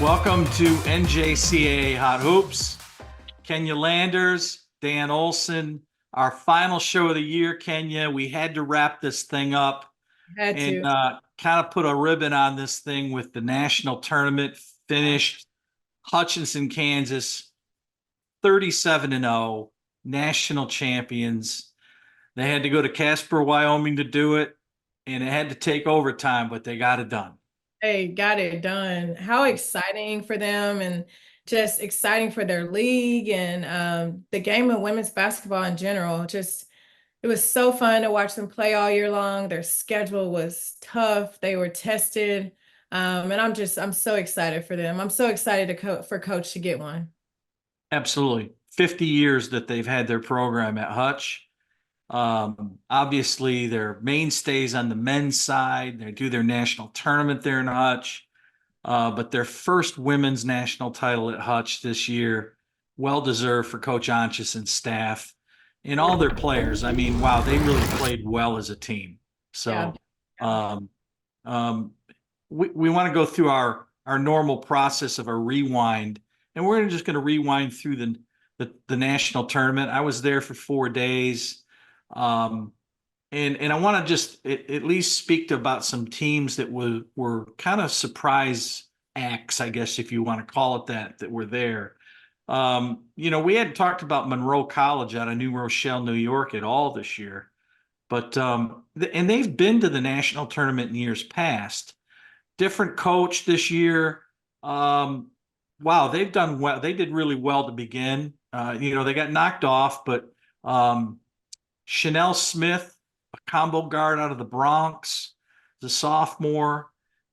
Welcome to NJCAA Hot Hoops. Kenya Landers, Dan Olson, our final show of the year, Kenya. We had to wrap this thing up and kind of put a ribbon on this thing with the national tournament finished. Hutchinson, Kansas, 37-0, national champions. They had to go to Casper, Wyoming to do it, and it had to take overtime, but they got it done. They got it done. How exciting for them, and just exciting for their league and the game of women's basketball in general. Just, it was so fun to watch them play all year long. Their schedule was tough. They were tested. And I'm so excited for them. I'm so excited for Coach to get one. Absolutely. 50 years that they've had their program at Hutch. Obviously, they're mainstays on the men's side. They do their national tournament there in Hutch. But their first women's national title at Hutch this year, well-deserved for Coach Ontjes and staff and all their players. I mean, wow, they really played well as a team. So we want to go through our normal process of a rewind, and we're just going to rewind through the national tournament. I was there for 4 days. And I want to just at least speak to about some teams that were kind of surprise acts, I guess, if you want to call it that were there. We hadn't talked about Monroe College out of New Rochelle, New York at all this year, but and they've been to the national tournament in years past. Different coach this year. Wow, they've done well. They did really well to begin. They got knocked off, but Chanel Smith, a combo guard out of the Bronx, the sophomore,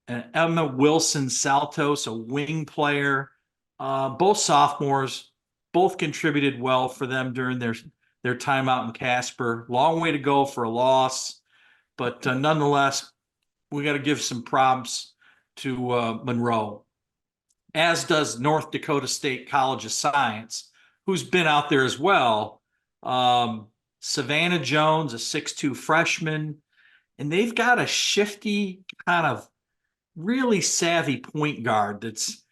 and Emma Wilson Saltos, a wing player, both sophomores, both contributed well for them during their time out in Casper. Long way to go for a loss, but nonetheless, we got to give some props to Monroe, as does North Dakota State College of Science, who's been out there as well. Savannah Jones, a 6'2" freshman, and they've got a shifty, kind of really savvy point guard that's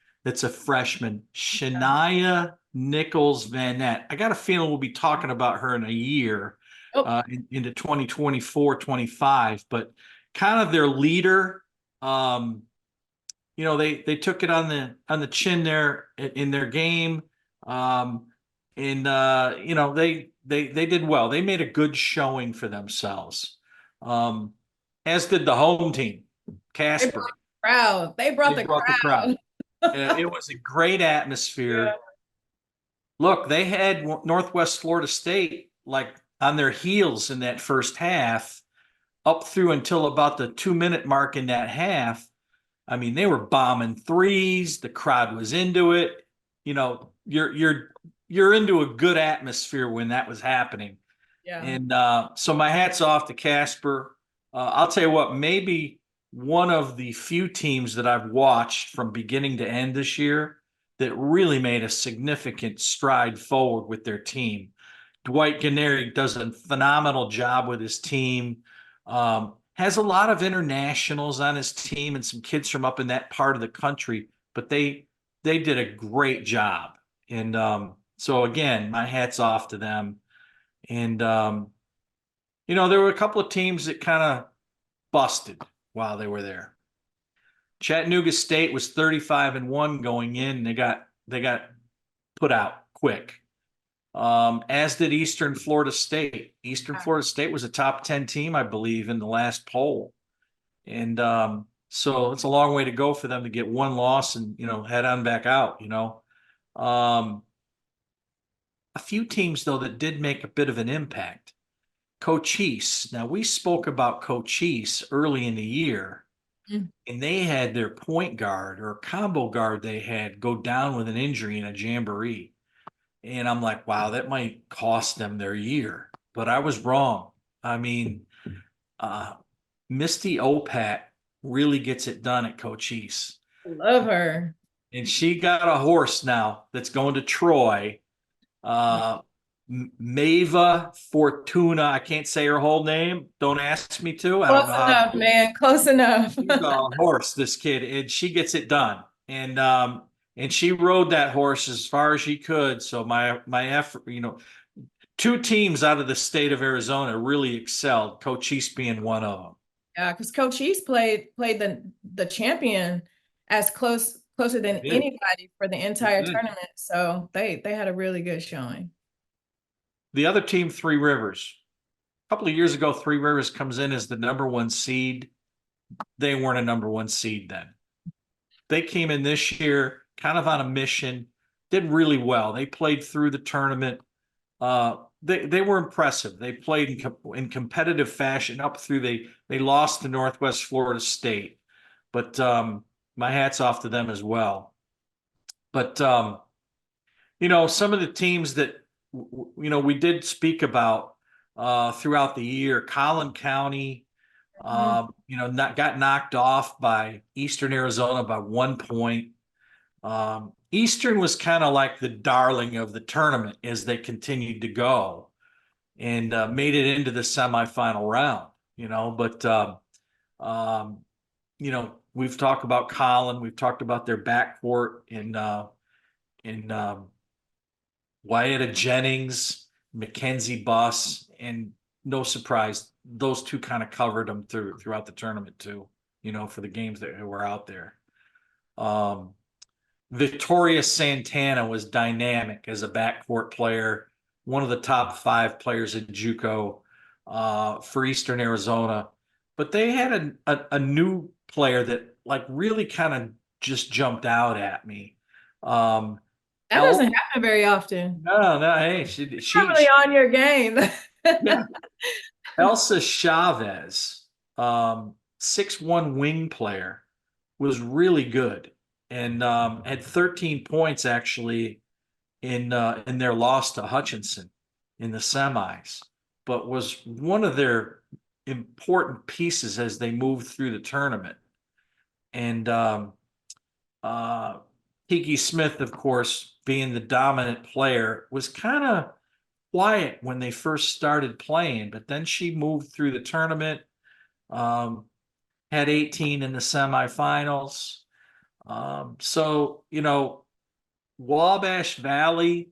a freshman, Shania Nichols Van Nett. I got a feeling we'll be talking about her in a year, into 2024-25, but kind of their leader. They took it on the chin there in their game. They did well. They made a good showing for themselves, as did the home team, Casper. They brought the crowd. It was a great atmosphere. Yeah. Look, they had Northwest Florida State like on their heels in that first half, up through until about the 2-minute mark in that half. I mean, they were bombing threes. The crowd was into it. You're into a good atmosphere when that was happening. Yeah. And so my hat's off to Casper. I'll tell you what, maybe one of the few teams that I've watched from beginning to end this year that really made a significant stride forward with their team. Dwight Gennari does a phenomenal job with his team. Has a lot of internationals on his team and some kids from up in that part of the country, but they did a great job. And so again, my hat's off to them. And there were a couple of teams that kind of busted while they were there. Chattanooga State was 35-1 going in, and they got put out quick. As did Eastern Florida State. Eastern Florida State was a top 10 team, I believe, in the last poll. And so it's a long way to go for them to get one loss and, head on back out, A few teams, though, that did make a bit of an impact. Cochise. Now, we spoke about Cochise early in the year, and they had their point guard or combo guard they had go down with an injury in a jamboree. And I'm like, wow, that might cost them their year. But I was wrong. I mean, Misty Opat really gets it done at Cochise. Love her. And she got a horse now that's going to Troy. Mava Fortuna. I can't say her whole name. Don't ask me to. I don't know enough, man. Close enough. She's a horse, this kid, and she gets it done. And and she rode that horse as far as she could. So my effort, two teams out of the state of Arizona really excelled, Coach East being one of them. Yeah, because Coach East played the champion as closer than anybody for the entire tournament. So they had a really good showing. The other team, Three Rivers. A couple of years ago, Three Rivers comes in as the #1 seed. They weren't a #1 seed then. They came in this year kind of on a mission, did really well. They played through the tournament. They were impressive. They played in competitive fashion up through. They lost to Northwest Florida State, but my hat's off to them as well. But some of the teams that we did speak about throughout the year, Collin County, got knocked off by Eastern Arizona by 1 point. Eastern was kind of like the darling of the tournament as they continued to go and made it into the semifinal round, but we've talked about Collin, we've talked about their backcourt in Wyatta Jennings, Mackenzie Buss, and no surprise, those two kind of covered them throughout the tournament too, for the games that were out there. Victoria Santana was dynamic as a backcourt player, one of the top 5 players in JUCO for Eastern Arizona. But they had a new player that really kind of just jumped out at me. That doesn't happen very often. No, hey, she's really on your game. Yeah. Elsa Chavez, 6'1" wing player, was really good and had 13 points actually in their loss to Hutchinson in the semis, but was one of their important pieces as they moved through the tournament. And Kiki Smith, of course, being the dominant player, was kind of quiet when they first started playing, but then she moved through the tournament, had 18 in the semifinals. So, Wabash Valley,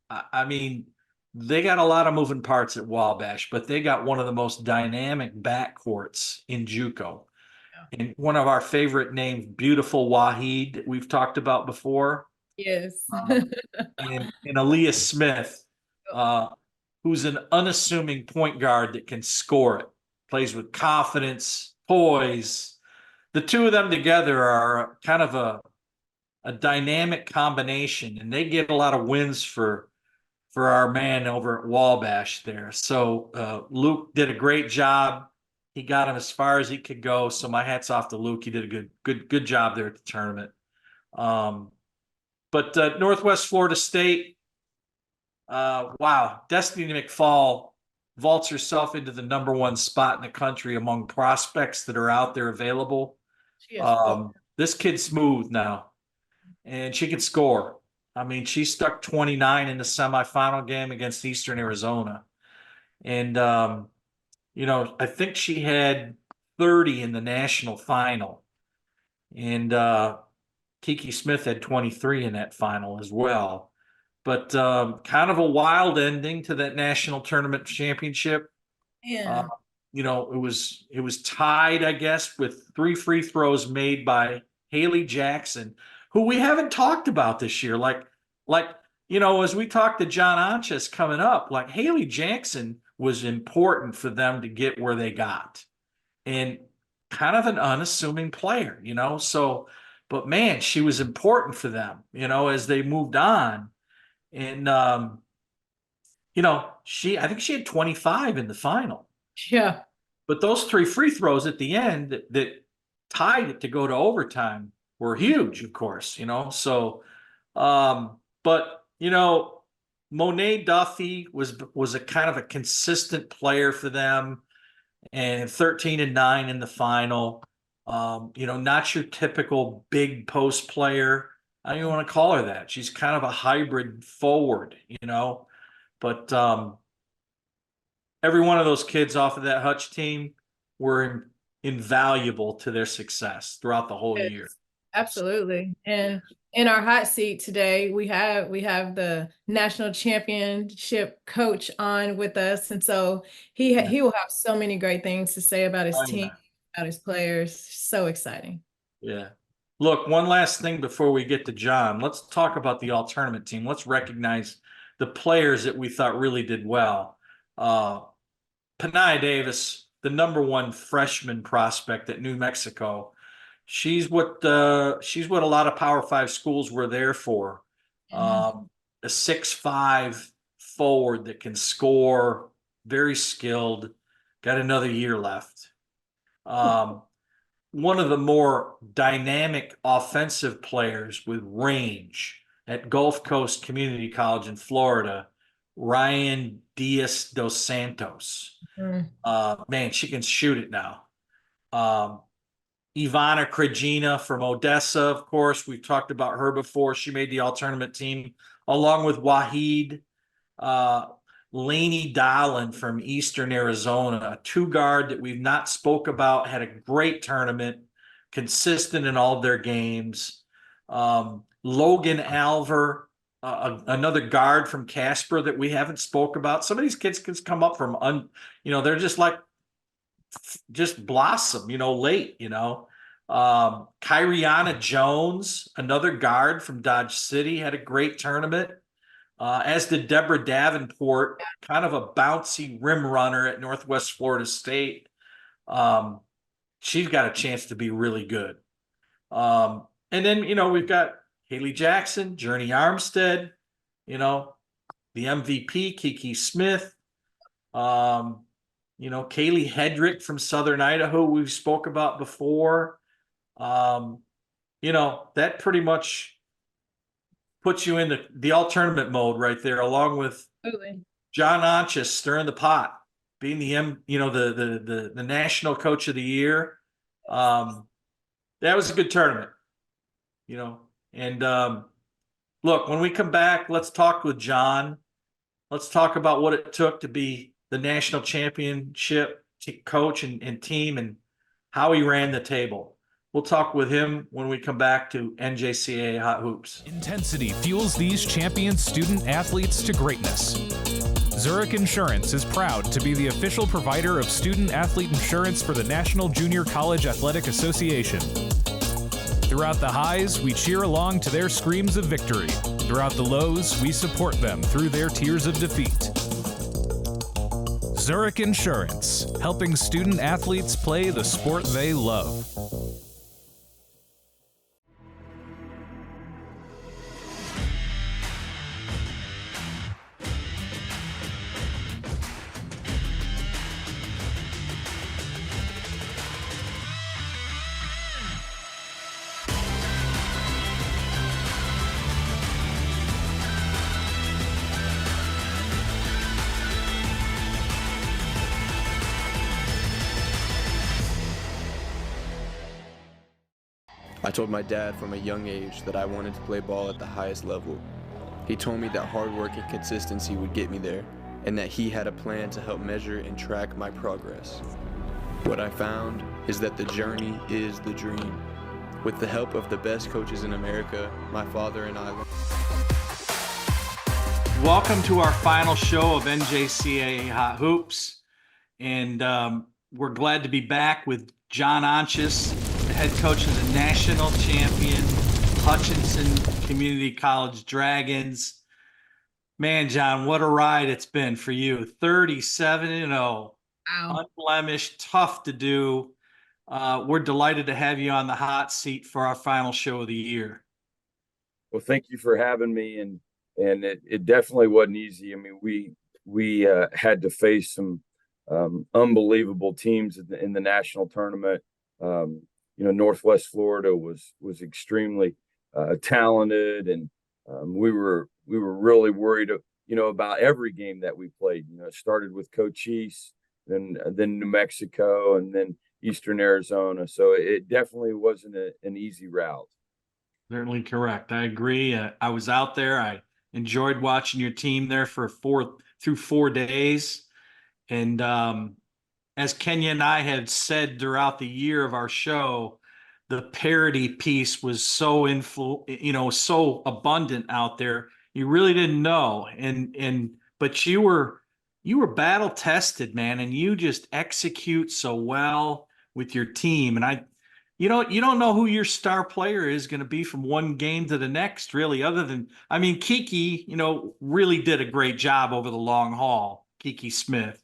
I mean, they got a lot of moving parts at Wabash, but they got one of the most dynamic backcourts in JUCO. Yeah. And one of our favorite names, Beautiful Wahid, that we've talked about before. Yes. And Aaliyah Smith, who's an unassuming point guard that can score it, plays with confidence, poise. The two of them together are kind of a dynamic combination, and they get a lot of wins for our man over at Wabash there. So Luke did a great job. He got him as far as he could go. So my hat's off to Luke. He did a good job there at the tournament. But Northwest Florida State, wow, Destiny McFall vaults herself into the #1 spot in the country among prospects that are out there available. This kid's smooth now, and she can score. I mean, she stuck 29 in the semifinal game against Eastern Arizona. And, I think she had 30 in the national final. And Kiki Smith had 23 in that final as well. But kind of a wild ending to that national tournament championship. Yeah. It was tied, I guess, with 3 free throws made by Haley Jackson, who we haven't talked about this year. As we talked to John Ontjes coming up, Haley Jackson was important for them to get where they got, and kind of an unassuming player, so, but man, she was important for them, as they moved on. And, I think she had 25 in the final. Yeah. But those 3 free throws at the end that tied it to go to overtime were huge, of course, so, but, Monet Duffy was a kind of a consistent player for them, and 13 and 9 in the final. Not your typical big post player. I don't even want to call her that. She's kind of a hybrid forward, but every one of those kids off of that Hutch team were invaluable to their success throughout the whole year. Absolutely. And in our hot seat today, we have the national championship coach on with us. And so he will have so many great things to say about his Oh, team, yeah. about his players. So exciting. Yeah. Look, one last thing before we get to John. Let's talk about the all tournament team. Let's recognize the players that we thought really did well. Uh, Panaya Davis, the #1 freshman prospect at New Mexico. She's what a lot of Power Five schools were there for. Mhm. A 6'5" forward that can score, very skilled, got another year left. Um, One of the more dynamic offensive players with range at Gulf Coast Community College in Florida, Ryan Diaz dos Santos. Mm. Man, she can shoot it now. Um, Ivana Krajina from Odessa, of course, we've talked about her before. She made the all tournament team along with Wahid. Uh, Laney Dahlen from Eastern Arizona, a two guard that we've not spoke about, had a great tournament, consistent in all of their games. Logan Alver, another guard from Casper that we haven't spoke about. Some of these kids can come up from they're just like just blossom, late, Kyriana Jones, another guard from Dodge City, had a great tournament. As did Deborah Davenport, kind of a bouncy rim runner at Northwest Florida State. Um, she's got a chance to be really good. And then, we've got Haley Jackson, Journey Armstead, the MVP, Kiki Smith, Kaylee Hedrick from Southern Idaho, we've spoke about before. That pretty much puts you in the all tournament mode right there, along with Absolutely. John Ontjes stirring the pot, being the national coach of the year. That was a good tournament, And look, when we come back, let's talk with John. Let's talk about what it took to be the national championship coach and team, and how he ran the table. We'll talk with him when we come back to NJCAA Hot Hoops. Intensity fuels these champion student athletes to greatness. Zurich Insurance is proud to be the official provider of student athlete insurance for the National Junior College Athletic Association. Throughout the highs, we cheer along to their screams of victory. Throughout the lows, we support them through their tears of defeat. Zurich Insurance, helping student athletes play the sport they love. I told my dad from a young age that I wanted to play ball at the highest level. He told me that hard work and consistency would get me there, and that he had a plan to help measure and track my progress. What I found is that the journey is the dream. With the help of the best coaches in America, my father and I... Welcome to our final show of NJCAA Hot Hoops. And we're glad to be back with John Ontjes, the head coach of the national champion Hutchinson Community College Dragons. Man, John, what a ride it's been for you. 37-0. Wow. Unblemished, tough to do. We're delighted to have you on the hot seat for our final show of the year. Well, thank you for having me, and it definitely wasn't easy. I mean, we had to face some unbelievable teams in the national tournament. Northwest Florida was extremely talented, and we were really worried, about every game that we played. It started with Cochise, then New Mexico, and then Eastern Arizona. So it definitely wasn't an easy route. Certainly correct. I agree. I was out there. I enjoyed watching your team there for 4 days. And as Kenya and I had said throughout the year of our show, the parity piece was so so abundant out there. You really didn't know. But you were battle tested, man, and you just execute so well with your team. And you don't know who your star player is going to be from one game to the next, really, other than, I mean, Kiki, really did a great job over the long haul, Kiki Smith,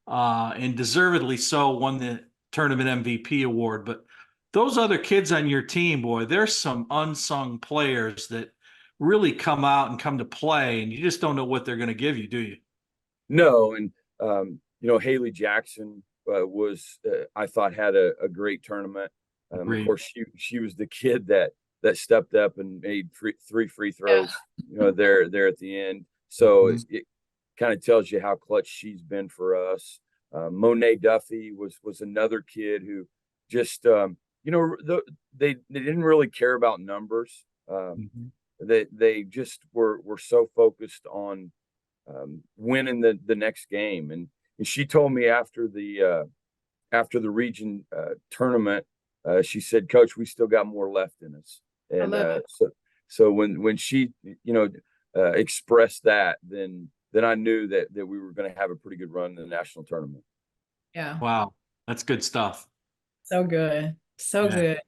and deservedly so won the tournament MVP award. But those other kids on your team, boy, there's some unsung players that really come out and come to play, and you just don't know what they're going to give you, do you? No, and Haley Jackson I thought had a great tournament. Of course, she was the kid that stepped up and made three free throws, there at the end. So it kind of tells you how clutch she's been for us. Monet Duffy was another kid who just they didn't really care about numbers. They just were so focused on winning the next game. And she told me after the region tournament, she said, "Coach, we still got more left in us." And so when she expressed that, then I knew that we were going to have a pretty good run in the national tournament. Yeah. Wow, that's good stuff. So good. So good.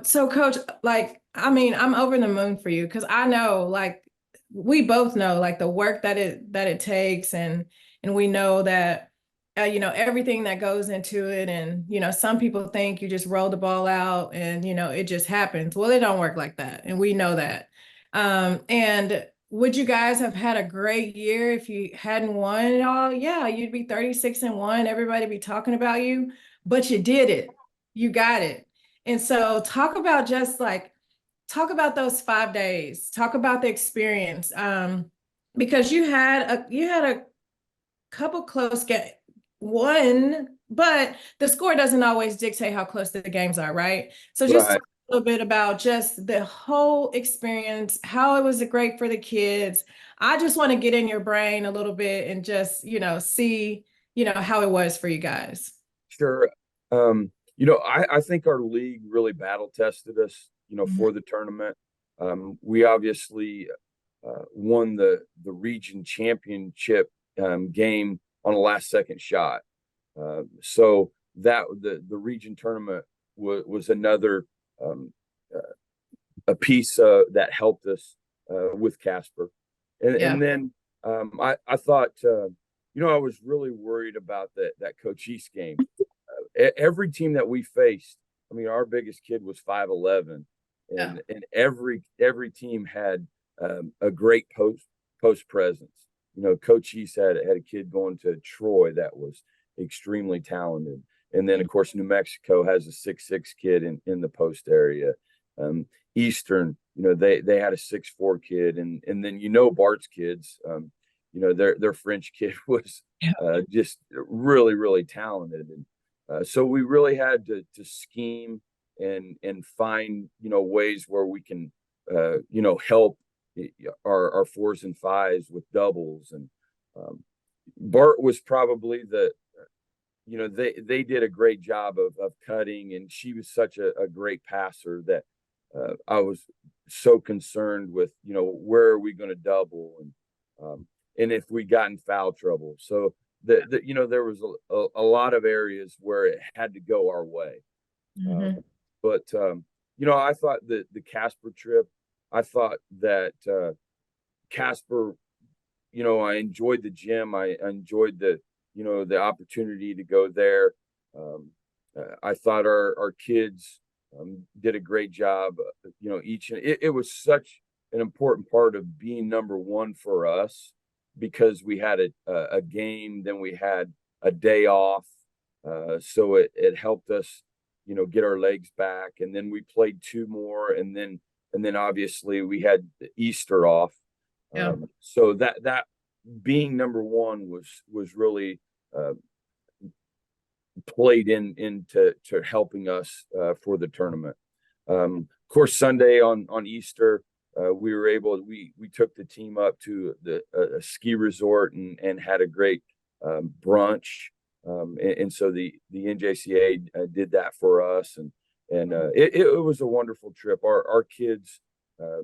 So Coach, I'm over the moon for you, because I know, we both know, the work that it takes, and we know that everything that goes into it. And some people think you just roll the ball out and it just happens. Well, it don't work like that, and we know that. And would you guys have had a great year if you hadn't won it all? Yeah, you'd be 36-1. Everybody be talking about you, but you did it. You got it. And so talk about those 5 days. Talk about the experience. Because you had a couple close games, but the score doesn't always dictate how close the games are, right? So just talk a little bit about just the whole experience, how it was great for the kids. I just want to get in your brain a little bit and just, see, how it was for you guys. Sure. I think our league really battle tested us, for the tournament. We obviously won the region championship game on a last second shot. So that the region tournament was another a piece that helped us with Casper. And then I thought, I was really worried about that Coach East game. Every team that we faced, I mean, our biggest kid was 5'11", and every team had a great post presence. Coach East had a kid going to Troy that was extremely talented, and then of course New Mexico has a 6'6" kid in the post area. Eastern, they had a 6'4" kid, and then Bart's kids, their French kid was just really, really talented. And so we really had to scheme and find, ways where we can, help our 4s and 5s with doubles. And Bart was probably they did a great job of cutting, and she was such a great passer that I was so concerned with, where are we going to double, and if we got in foul trouble. So there was a lot of areas where it had to go our way. But I thought that the Casper trip, I thought that Casper, I enjoyed the gym. I enjoyed the opportunity to go there. I thought our kids did a great job. It was such an important part of being number one for us, because we had a game, then we had a day off. So it helped us, get our legs back. And then we played 2 more. And then obviously we had Easter off. So that being number one was really played into helping us for the tournament. Of course, Sunday on Easter, we took the team up to a ski resort and had a great brunch. And so the NJCAA did that for us. and it was a wonderful trip. Our kids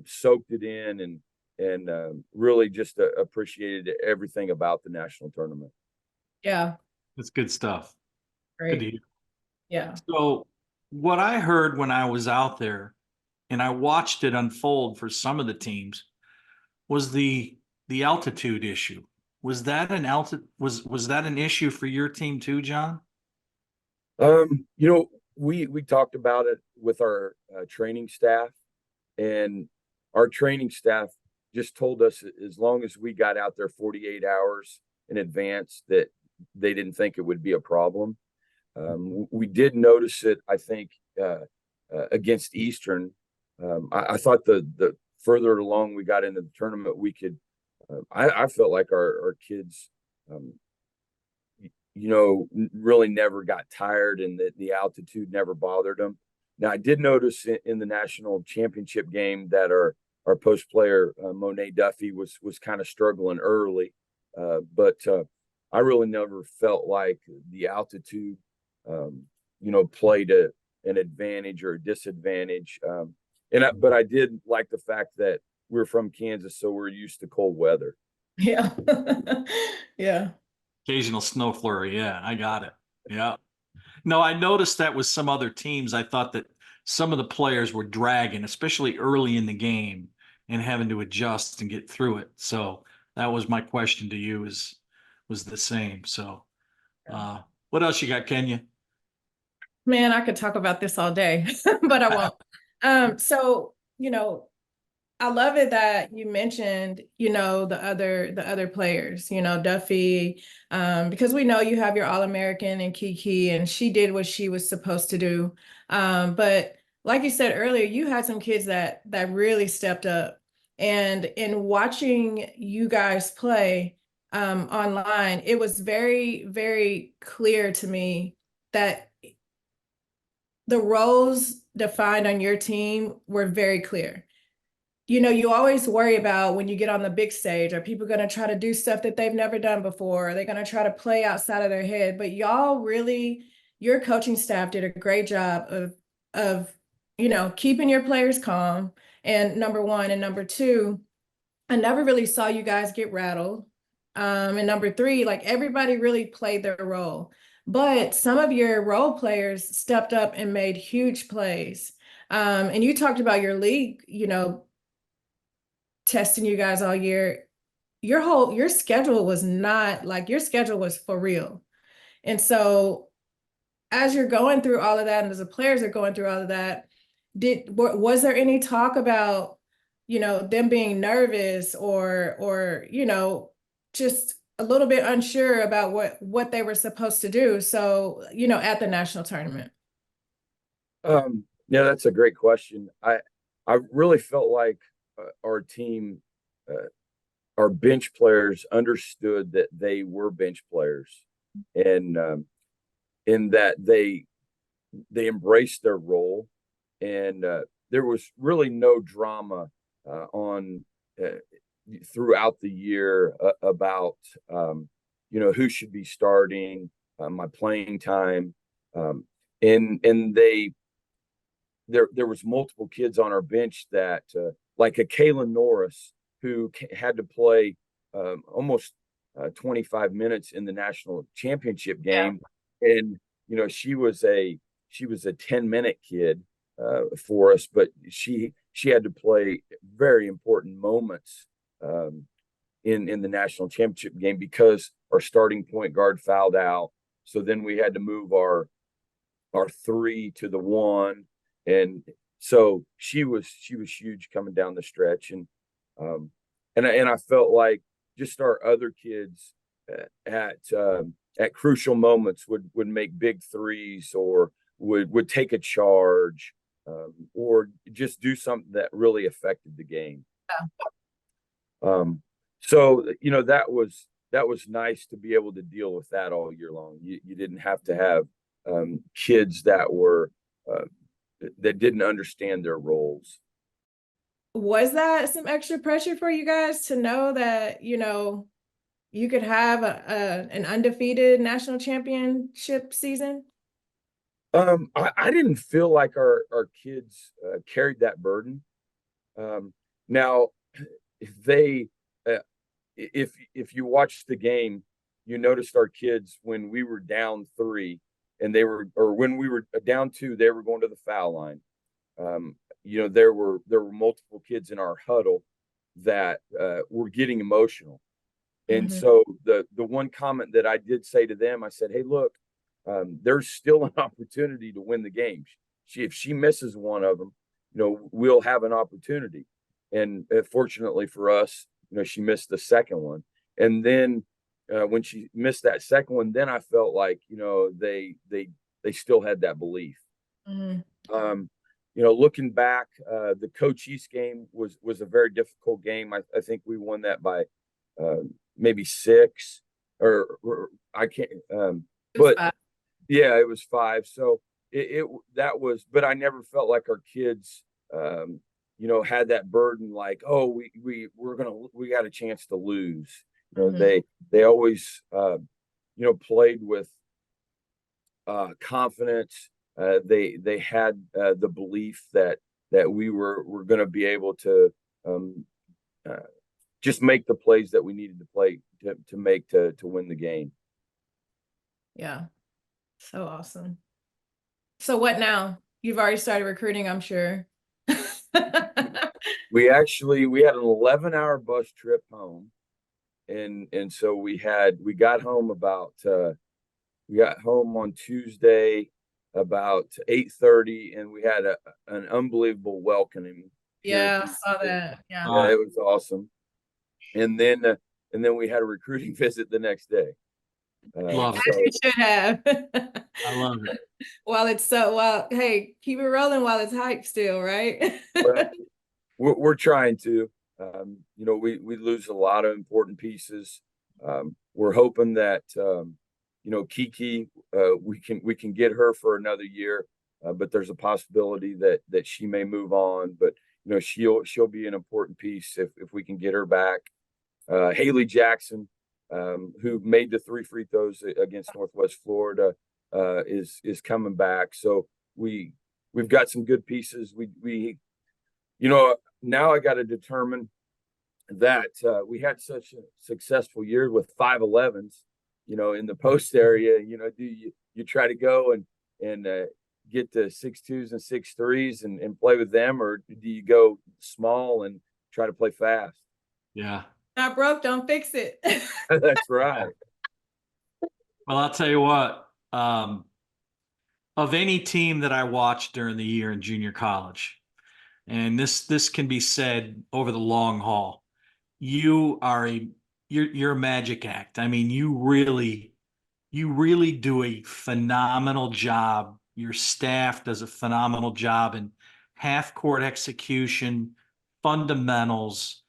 soaked it in and really just appreciated everything about the national tournament. Yeah, That's good stuff. Good to great. hear. Yeah. So what I heard when I was out there and I watched it unfold for some of the teams was the altitude issue. Was that was that an issue for your team too, John? You know, we talked about it with our training staff, and our training staff just told us as long as we got out there 48 hours in advance that they didn't think it would be a problem. We did notice it, I think, against Eastern. I thought the further along we got into the tournament, we could. I felt like our kids, really never got tired, and that the altitude never bothered them. Now, I did notice in the national championship game that our post player Monet Duffy was kind of struggling early, but I really never felt like the altitude, played an advantage or a disadvantage. But I did like the fact that we're from Kansas, so we're used to cold weather. Yeah. Yeah. Occasional snow flurry. Yeah, I got it. Yeah. No, I noticed that with some other teams. I thought that some of the players were dragging, especially early in the game, and having to adjust and get through it. So that was my question to you was the same. So what else you got, Kenya? Man, I could talk about this all day, but I won't. So, I love it that you mentioned, the other players, Duffy, because we know you have your All-American and Kiki, and she did what she was supposed to do. But like you said earlier, you had some kids that really stepped up. And in watching you guys play online, it was very, very clear to me that the roles defined on your team were very clear. You always worry about when you get on the big stage, are people going to try to do stuff that they've never done before? Are they going to try to play outside of their head? But y'all really, your coaching staff did a great job of keeping your players calm. And number one, and number two, I never really saw you guys get rattled. And number three, like everybody really played their role. But some of your role players stepped up and made huge plays. And you talked about your league, testing you guys all year. Your schedule was not like your schedule was for real. And so as you're going through all of that, and as the players are going through all of that, was there any talk about, them being nervous or just a little bit unsure about what they were supposed to do? So, at the national tournament. Yeah, that's a great question. I really felt like our team, our bench players understood that they were bench players, and in that they embraced their role, and there was really no drama on throughout the year about who should be starting, my playing time, and there was multiple kids on our bench that like a Kaylin Norris who had to play almost 25 minutes in the national championship game, and she was a 10-minute kid for us, but she had to play very important moments in the national championship game because our starting point guard fouled out. So then we had to move our 3 to the 1, and so she was huge coming down the stretch, and I felt like just our other kids at crucial moments would make big threes or would take a charge or just do something that really affected the game. So that was nice to be able to deal with that all year long. You didn't have to have kids that were that didn't understand their roles. Was that some extra pressure for you guys to know that, you could have an undefeated national championship season? I didn't feel like our kids carried that burden. Now, if they, if you watched the game, you noticed our kids when we were down 3 and they were, or when we were down 2, they were going to the foul line. You know, there were multiple kids in our huddle that were getting emotional. And so the one comment that I did say to them, I said, "Hey, look, there's still an opportunity to win the game. If she misses one of them, you know, we'll have an opportunity." And fortunately for us, you know, she missed the second one. And then when she missed that second one, then I felt like, you know, they still had that belief. You know, looking back, the Coach East game was a very difficult game. I think we won that by maybe 6 or I can't. But yeah, it was 5. So that was, but I never felt like our kids, you know, had that burden like, oh, we got a chance to lose. You know, they always, you know, played with confidence. They had the belief that we were going to be able to just make the plays that we needed to play to make to win the game. Yeah. So awesome. So what now? You've already started recruiting, I'm sure. We had an 11-hour bus trip home. And so we got home on Tuesday about 8:30, and we had an unbelievable welcoming. Yeah, I saw that. Yeah. It was awesome. And then we had a recruiting visit the next day. Love it. You should have. I love it. Hey, keep it rolling while it's hype still, right? We're trying to. You know, we lose a lot of important pieces. We're hoping that you know, Kiki, we can get her for another year, but there's a possibility that she may move on. But you know, she'll be an important piece if we can get her back. Haley Jackson, who made the 3 free throws against Northwest Florida, is coming back. So we've got some good pieces. We you know, now I got to determine that we had such a successful year with 5'11s, you know, in the post area. You know, do you try to go and get to 6'2s and 6'3s and play with them, or do you go small and try to play fast? Yeah. Not broke, don't fix it. That's right. Well, I'll tell you what, of any team that I watched during the year in junior college, and this can be said over the long haul, you're a magic act. I mean, you really do a phenomenal job. Your staff does a phenomenal job in half court execution, fundamentals,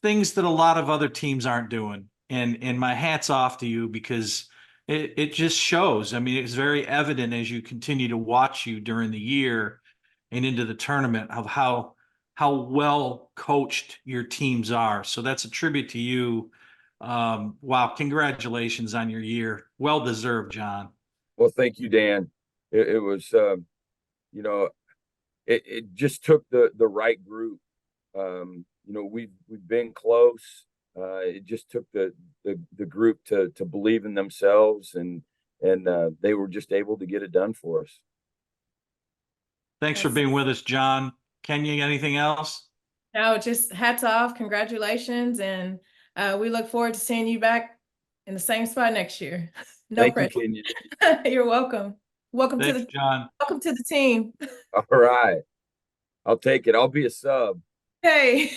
things that a lot of other teams aren't doing. And my hat's off to you, because it just shows. I mean, it's very evident as you continue to watch you during the year and into the tournament of how well coached your teams are. So that's a tribute to you. Wow. Congratulations on your year. Well deserved, John. Well, thank you, Dan. It was, you know, it just took the right group. You know, we've been close. It just took the group to believe in themselves, and they were just able to get it done for us. Thanks for being with us, John. Kenya, anything else? No, just hats off. Congratulations. And we look forward to seeing you back in the same spot next year. No Thank pressure. you, Kenya. You're welcome. Welcome Thanks, John. Welcome to the team. All right. I'll take it. I'll be a sub. Hey,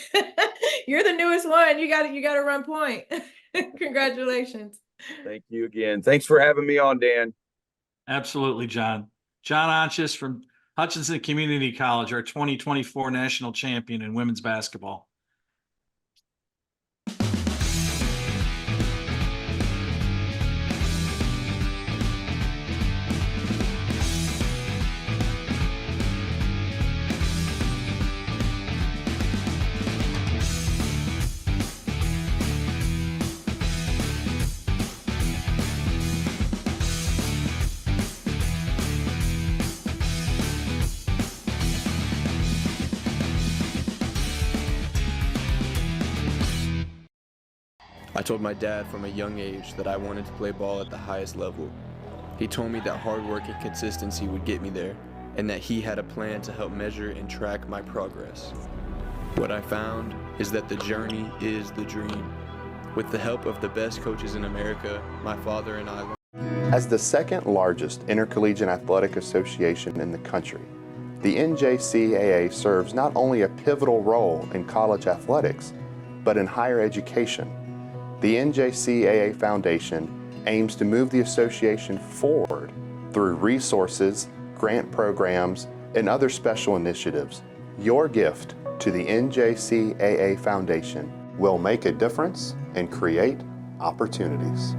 you're the newest one. You got to run point. Congratulations. Thank you again. Thanks for having me on, Dan. Absolutely, John. John Ontjes from Hutchinson Community College, our 2024 national champion in women's basketball. I told my dad from a young age that I wanted to play ball at the highest level. He told me that hard work and consistency would get me there, and that he had a plan to help measure and track my progress. What I found is that the journey is the dream. With the help of the best coaches in America, my father and I. As the second largest intercollegiate athletic association in the country, the NJCAA serves not only a pivotal role in college athletics, but in higher education. The NJCAA Foundation aims to move the association forward through resources, grant programs, and other special initiatives. Your gift to the NJCAA Foundation will make a difference and create opportunities.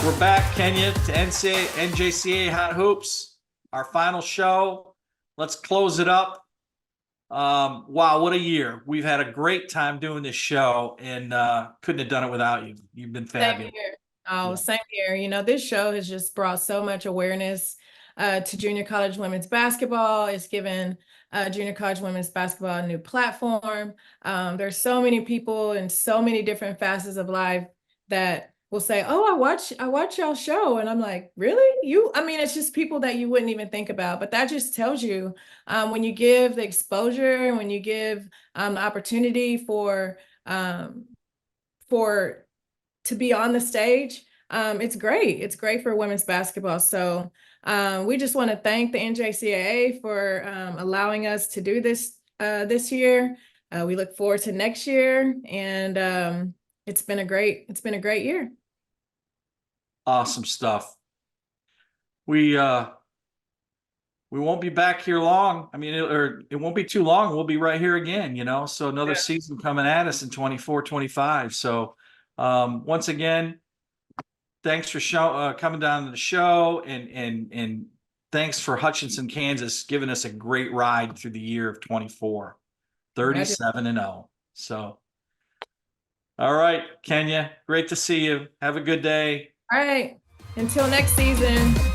We're back, Kenya, to NJCAA Hot Hoops, our final show. Let's close it up. Wow, what a year. We've had a great time doing this show, and couldn't have done it without you. You've been fabulous. Same here. Oh, same here. You know, this show has just brought so much awareness to junior college women's basketball. It's given junior college women's basketball a new platform. There's so many people in so many different facets of life that will say, "Oh, I watch y'all show," and I'm like, "Really? I mean, it's just people that you wouldn't even think about." But that just tells you when you give the exposure and when you give the opportunity for to be on the stage, it's great. It's great for women's basketball. So we just want to thank the NJCAA for allowing us to do this this year. We look forward to next year, and it's been a great year. Awesome stuff. We won't be back here long. I mean, it won't be too long. We'll be right here again, you know, so another season coming at us in 24, 25. So once again, thanks for coming down to the show, and thanks for Hutchinson, Kansas, giving us a great ride through the year of 24, 37-0. So, all right, Kenya, great to see you. Have a good day. All right. Until next season.